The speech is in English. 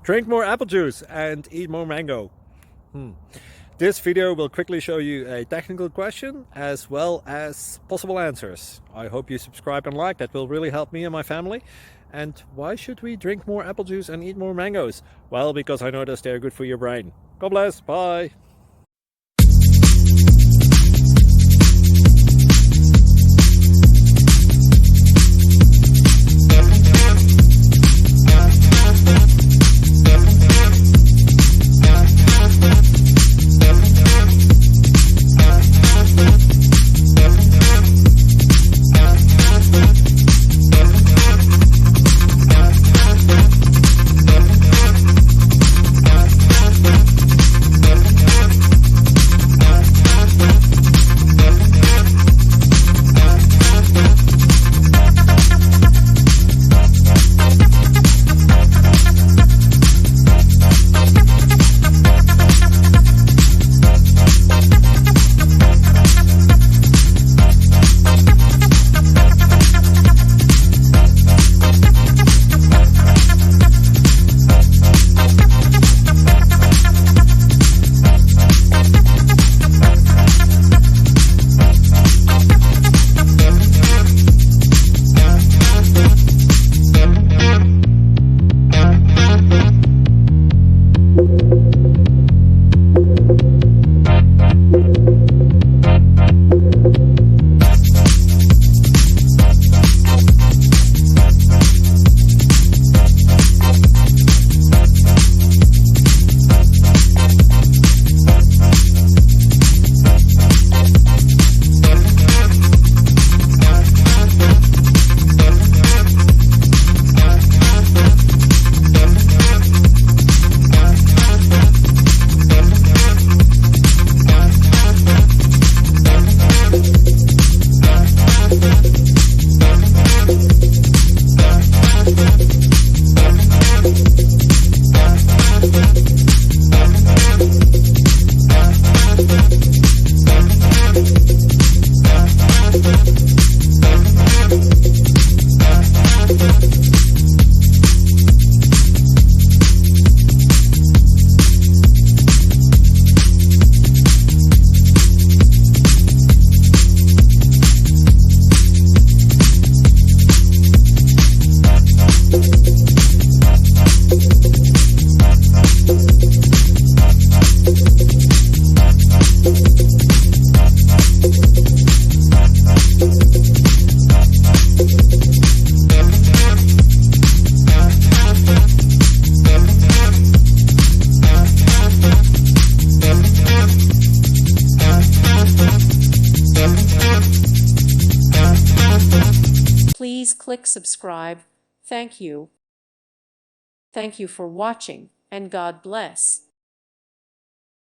Drink more apple juice and eat more mango. This video will quickly show you a technical question as well as possible answers. I hope you subscribe and like, that will really help me and my family. And why should we drink more apple juice and eat more mangoes? Well, because I noticed they're good for your brain. God bless, bye! Please click subscribe. Thank you. Thank you for watching, and God bless.